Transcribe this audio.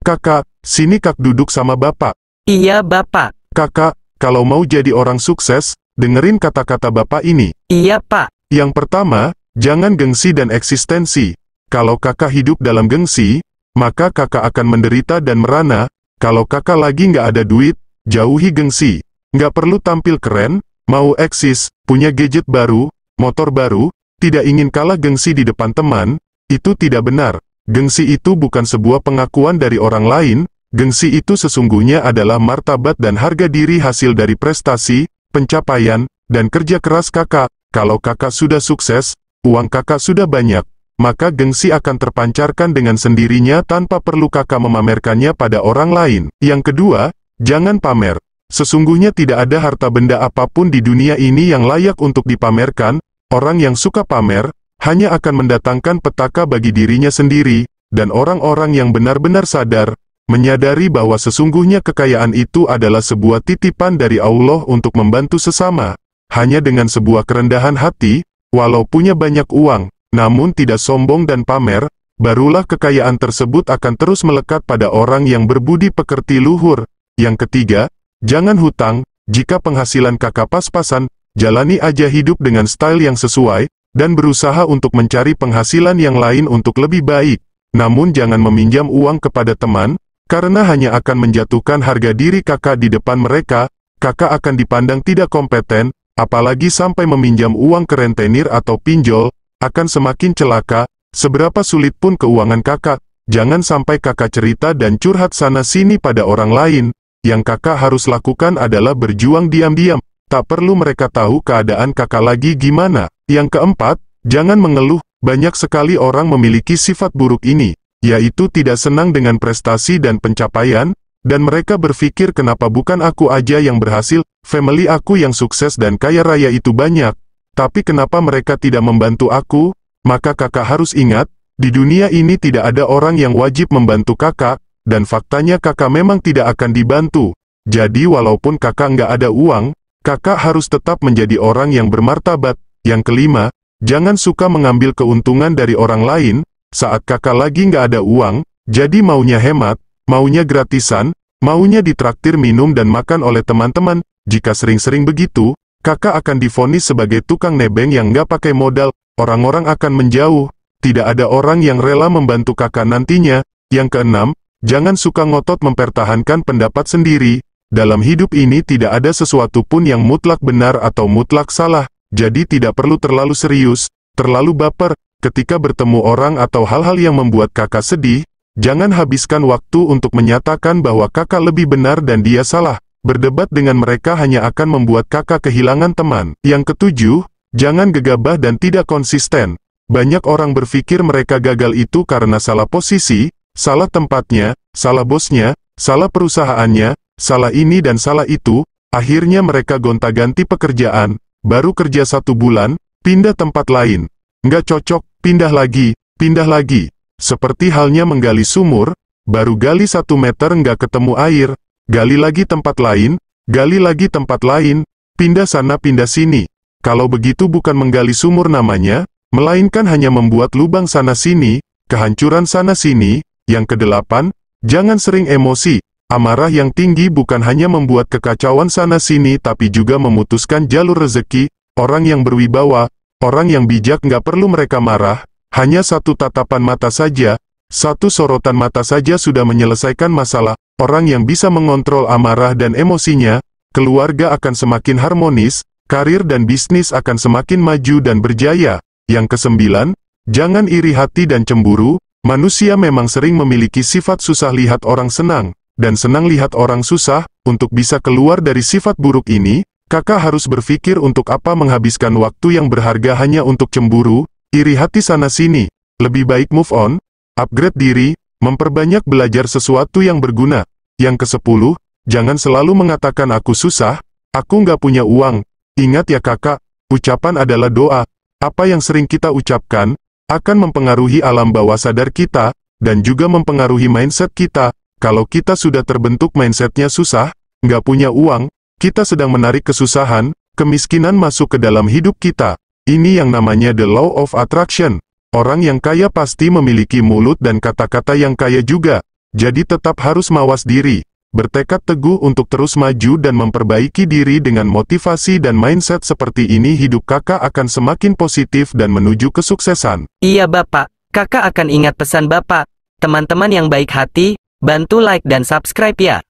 Kakak, sini Kak duduk sama Bapak. Iya, Bapak. Kakak, kalau mau jadi orang sukses, dengerin kata-kata Bapak ini. Iya, Pak. Yang pertama, jangan gengsi dan eksistensi. Kalau kakak hidup dalam gengsi, maka kakak akan menderita dan merana. Kalau kakak lagi nggak ada duit, jauhi gengsi. Nggak perlu tampil keren, mau eksis, punya gadget baru, motor baru, tidak ingin kalah gengsi di depan teman, itu tidak benar. Gengsi itu bukan sebuah pengakuan dari orang lain, gengsi itu sesungguhnya adalah martabat dan harga diri hasil dari prestasi, pencapaian, dan kerja keras kakak. Kalau kakak sudah sukses, uang kakak sudah banyak, maka gengsi akan terpancarkan dengan sendirinya tanpa perlu kakak memamerkannya pada orang lain. Yang kedua, jangan pamer. Sesungguhnya tidak ada harta benda apapun di dunia ini yang layak untuk dipamerkan. Orang yang suka pamer, hanya akan mendatangkan petaka bagi dirinya sendiri, dan orang-orang yang benar-benar sadar, menyadari bahwa sesungguhnya kekayaan itu adalah sebuah titipan dari Allah untuk membantu sesama. Hanya dengan sebuah kerendahan hati, walau punya banyak uang, namun tidak sombong dan pamer, barulah kekayaan tersebut akan terus melekat pada orang yang berbudi pekerti luhur. Yang ketiga, jangan hutang. Jika penghasilan kakak pas-pasan, jalani aja hidup dengan style yang sesuai, dan berusaha untuk mencari penghasilan yang lain untuk lebih baik. Namun jangan meminjam uang kepada teman, karena hanya akan menjatuhkan harga diri kakak di depan mereka. Kakak akan dipandang tidak kompeten, apalagi sampai meminjam uang ke rentenir atau pinjol, akan semakin celaka. Seberapa sulit pun keuangan kakak, jangan sampai kakak cerita dan curhat sana-sini pada orang lain. Yang kakak harus lakukan adalah berjuang diam-diam, tak perlu mereka tahu keadaan kakak lagi gimana. Yang keempat, jangan mengeluh. Banyak sekali orang memiliki sifat buruk ini, yaitu tidak senang dengan prestasi dan pencapaian, dan mereka berpikir kenapa bukan aku aja yang berhasil, family aku yang sukses dan kaya raya itu banyak, tapi kenapa mereka tidak membantu aku? Maka kakak harus ingat, di dunia ini tidak ada orang yang wajib membantu kakak, dan faktanya kakak memang tidak akan dibantu. Jadi walaupun kakak nggak ada uang, kakak harus tetap menjadi orang yang bermartabat. Yang kelima, jangan suka mengambil keuntungan dari orang lain, saat kakak lagi nggak ada uang, jadi maunya hemat, maunya gratisan, maunya ditraktir minum dan makan oleh teman-teman. Jika sering-sering begitu, kakak akan divonis sebagai tukang nebeng yang nggak pakai modal, orang-orang akan menjauh, tidak ada orang yang rela membantu kakak nantinya. Yang keenam, jangan suka ngotot mempertahankan pendapat sendiri, dalam hidup ini tidak ada sesuatu pun yang mutlak benar atau mutlak salah, jadi tidak perlu terlalu serius, terlalu baper, ketika bertemu orang atau hal-hal yang membuat kakak sedih. Jangan habiskan waktu untuk menyatakan bahwa kakak lebih benar dan dia salah. Berdebat dengan mereka hanya akan membuat kakak kehilangan teman. Yang ketujuh, jangan gegabah dan tidak konsisten. Banyak orang berpikir mereka gagal itu karena salah posisi, salah tempatnya, salah bosnya, salah perusahaannya, salah ini dan salah itu. Akhirnya mereka gonta-ganti pekerjaan, baru kerja 1 bulan, pindah tempat lain. Nggak cocok, pindah lagi, pindah lagi. Seperti halnya menggali sumur, baru gali 1 meter nggak ketemu air, gali lagi tempat lain, gali lagi tempat lain, pindah sana pindah sini. Kalau begitu bukan menggali sumur namanya, melainkan hanya membuat lubang sana sini, kehancuran sana sini. Yang kedelapan, jangan sering emosi. Amarah yang tinggi bukan hanya membuat kekacauan sana sini tapi juga memutuskan jalur rezeki. Orang yang berwibawa, orang yang bijak nggak perlu mereka marah. Hanya 1 tatapan mata saja, 1 sorotan mata saja sudah menyelesaikan masalah. Orang yang bisa mengontrol amarah dan emosinya, keluarga akan semakin harmonis, karir dan bisnis akan semakin maju dan berjaya. Yang kesembilan, jangan iri hati dan cemburu. Manusia memang sering memiliki sifat susah lihat orang senang, dan senang lihat orang susah. Untuk bisa keluar dari sifat buruk ini, kakak harus berpikir untuk apa menghabiskan waktu yang berharga hanya untuk cemburu, iri hati sana-sini. Lebih baik move on, upgrade diri, memperbanyak belajar sesuatu yang berguna. Yang ke-10, jangan selalu mengatakan aku susah, aku nggak punya uang. Ingat ya kakak, ucapan adalah doa. Apa yang sering kita ucapkan, akan mempengaruhi alam bawah sadar kita, dan juga mempengaruhi mindset kita. Kalau kita sudah terbentuk mindsetnya susah, nggak punya uang, kita sedang menarik kesusahan, kemiskinan masuk ke dalam hidup kita. Ini yang namanya the law of attraction. Orang yang kaya pasti memiliki mulut dan kata-kata yang kaya juga. Jadi tetap harus mawas diri, bertekad teguh untuk terus maju dan memperbaiki diri. Dengan motivasi dan mindset seperti ini, hidup kakak akan semakin positif dan menuju kesuksesan. Iya Bapak, kakak akan ingat pesan Bapak. Teman-teman yang baik hati, bantu like dan subscribe ya.